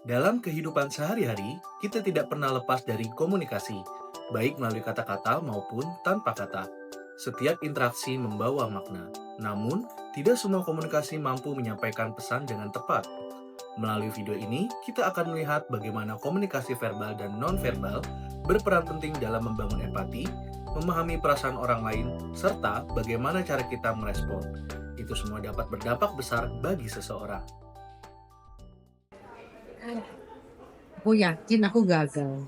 Dalam kehidupan sehari-hari, kita tidak pernah lepas dari komunikasi, baik melalui kata-kata maupun tanpa kata. Setiap interaksi membawa makna, namun tidak semua komunikasi mampu menyampaikan pesan dengan tepat. Melalui video ini, kita akan melihat bagaimana komunikasi verbal dan non-verbal berperan penting dalam membangun empati, memahami perasaan orang lain, serta bagaimana cara kita merespon. Itu semua dapat berdampak besar bagi seseorang. Aku yakin aku gagal.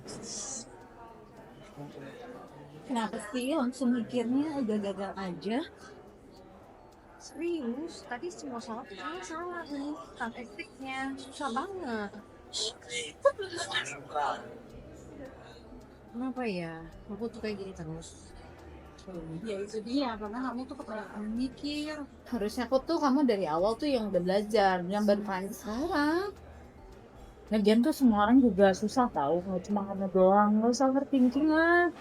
Kenapa sih langsung mikirnya udah gagal aja? Serius, tadi semua salah tuh kamu salah nih. Tekniknya susah banget. Kenapa ya? Aku tuh kayak gini terus. Ya itu dia, karena kamu tuh kebanyakan mikir. Harusnya aku tuh kamu dari awal tuh yang udah belajar, yang baru panik sekarang. Lagian tuh semua orang juga susah tahu, nggak cuma kamu doang, nggak usah overthinking lah.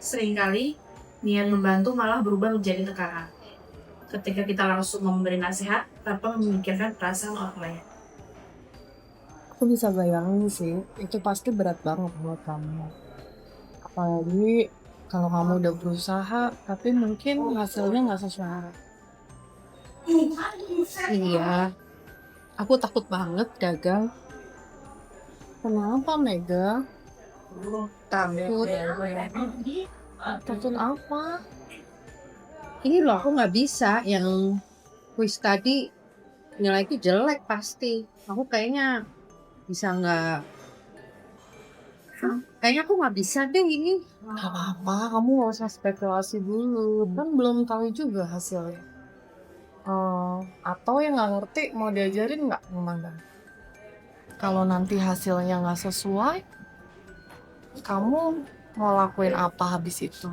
Seringkali niat membantu malah berubah menjadi tekanan. Ketika kita langsung memberi nasihat tanpa memikirkan perasaan orang lain. Aku bisa bayangin sih, itu pasti berat banget buat kamu. Apalagi kalau kamu udah berusaha, tapi mungkin hasilnya nggak sesuai harapan. Iya, aku takut banget gagal. Kenapa, Mega? Takut. Takut apa? Ini loh, aku nggak bisa yang kuis tadi nilaiku jelek pasti. Aku kayaknya bisa nggak, kayaknya aku nggak bisa deh ini. Gak apa-apa, kamu nggak usah spekulasi dulu. Kan belum tahu juga hasilnya. Atau yang nggak ngerti mau diajarin nggak gimana? Kalau nanti hasilnya nggak sesuai, kamu mau lakuin apa habis itu?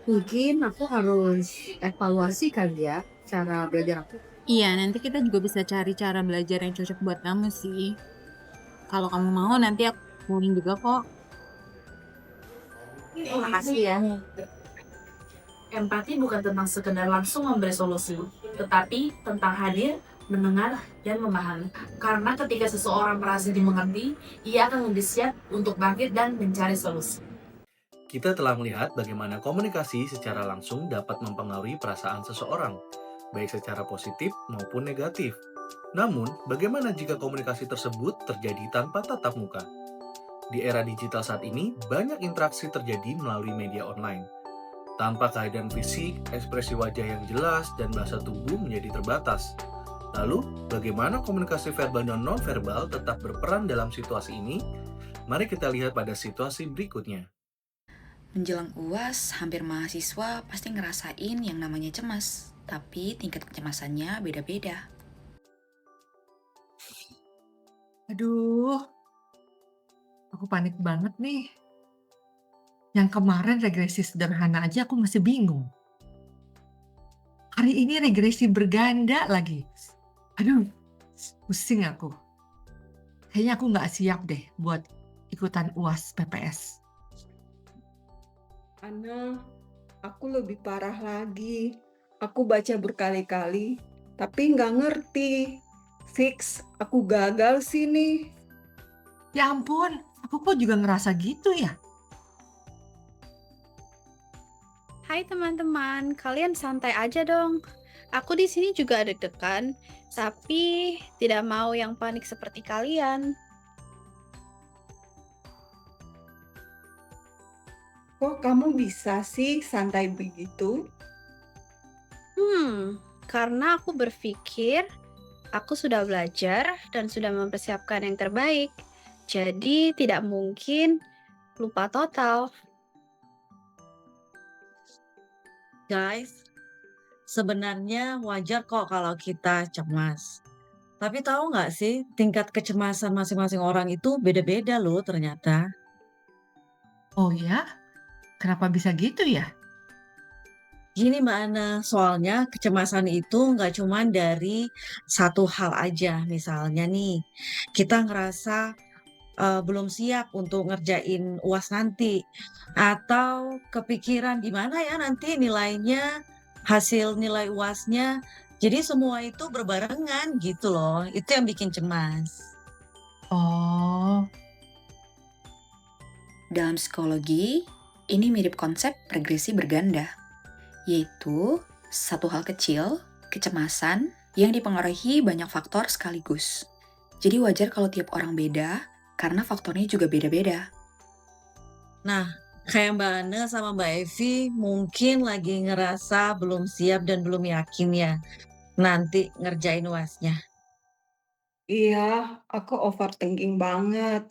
Mungkin aku harus evaluasi kali ya cara belajar aku. Iya, nanti kita juga bisa cari cara belajar yang cocok buat kamu sih. Kalau kamu mau, nanti aku ngomongin juga kok. Makasih ya. Empati bukan tentang sekedar langsung memberi solusi, tetapi tentang hadir, mendengar, dan memahami. Karena ketika seseorang merasa dimengerti, ia akan lebih siap untuk bangkit dan mencari solusi. Kita telah melihat bagaimana komunikasi secara langsung dapat mempengaruhi perasaan seseorang, baik secara positif maupun negatif. Namun, bagaimana jika komunikasi tersebut terjadi tanpa tatap muka? Di era digital saat ini, banyak interaksi terjadi melalui media online. Tanpa kehadiran fisik, ekspresi wajah yang jelas dan bahasa tubuh menjadi terbatas. Lalu, bagaimana komunikasi verbal dan non-verbal tetap berperan dalam situasi ini? Mari kita lihat pada situasi berikutnya. Menjelang UAS, hampir mahasiswa pasti ngerasain yang namanya cemas, tapi tingkat kecemasannya beda-beda. Aduh, aku panik banget nih. Yang kemarin regresi sederhana aja aku masih bingung. Hari ini regresi berganda lagi. Aduh, pusing aku. Kayaknya aku nggak siap deh buat ikutan UAS PPS. Ana, aku lebih parah lagi. Aku baca berkali-kali, tapi nggak ngerti. Fix, aku gagal sini. Ya ampun, aku kok juga ngerasa gitu ya? Hai teman-teman, kalian santai aja dong. Aku di sini juga deg-degan, tapi tidak mau yang panik seperti kalian. Kok kamu bisa sih santai begitu? Karena aku berpikir aku sudah belajar dan sudah mempersiapkan yang terbaik. Jadi tidak mungkin lupa total. Guys, sebenarnya wajar kok kalau kita cemas. Tapi tahu nggak sih, tingkat kecemasan masing-masing orang itu beda-beda loh ternyata. Oh ya? Kenapa bisa gitu ya? Gini Mbak Ana, soalnya kecemasan itu nggak cuma dari satu hal aja. Misalnya nih, kita ngerasa belum siap untuk ngerjain UAS nanti, atau kepikiran gimana ya nanti nilainya, hasil nilai UASnya Jadi semua itu berbarengan gitu loh, itu yang bikin cemas. Oh, Dalam psikologi, ini mirip konsep regresi berganda, yaitu satu hal kecil, kecemasan, yang dipengaruhi banyak faktor sekaligus. Jadi wajar kalau tiap orang beda, karena faktornya juga beda-beda. Nah, kayak Mbak Ana sama Mbak Evi mungkin lagi ngerasa belum siap dan belum yakin ya nanti ngerjain UASnya. Iya, aku overthinking banget.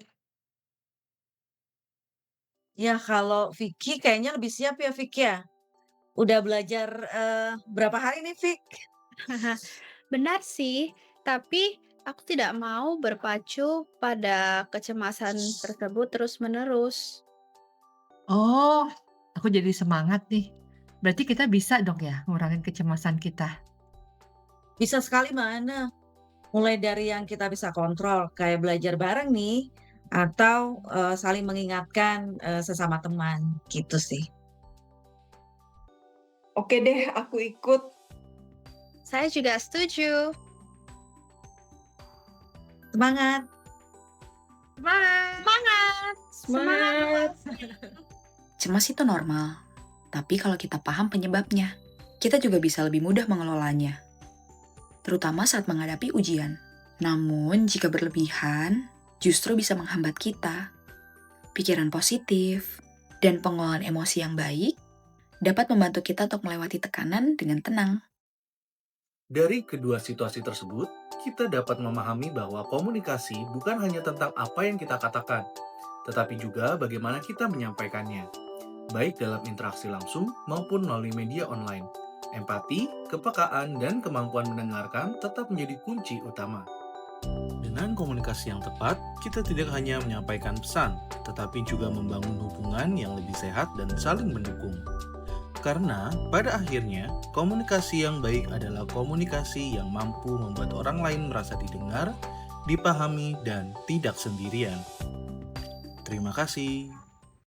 Ya kalau Vicky kayaknya lebih siap ya Vicky ya. Udah belajar berapa hari nih Vick? Benar sih, tapi aku tidak mau berpacu pada kecemasan tersebut terus-menerus. oh, aku jadi semangat nih. Berarti kita bisa dong ya ngurangin kecemasan kita. Bisa sekali Mbak Ana. Mulai dari yang kita bisa kontrol kayak belajar bareng nih atau saling mengingatkan sesama teman gitu sih. Oke deh, aku ikut. Saya juga setuju. Semangat. Semangat! Semangat! Cemas itu normal, tapi kalau kita paham penyebabnya, kita juga bisa lebih mudah mengelolanya, terutama saat menghadapi ujian. Namun, jika berlebihan, justru bisa menghambat kita. Pikiran positif dan pengelolaan emosi yang baik dapat membantu kita untuk melewati tekanan dengan tenang. Dari kedua situasi tersebut, kita dapat memahami bahwa komunikasi bukan hanya tentang apa yang kita katakan, tetapi juga bagaimana kita menyampaikannya, baik dalam interaksi langsung maupun melalui media online. Empati, kepekaan, dan kemampuan mendengarkan tetap menjadi kunci utama. Dengan komunikasi yang tepat, kita tidak hanya menyampaikan pesan, tetapi juga membangun hubungan yang lebih sehat dan saling mendukung. Karena pada akhirnya, komunikasi yang baik adalah komunikasi yang mampu membuat orang lain merasa didengar, dipahami, dan tidak sendirian. Terima kasih.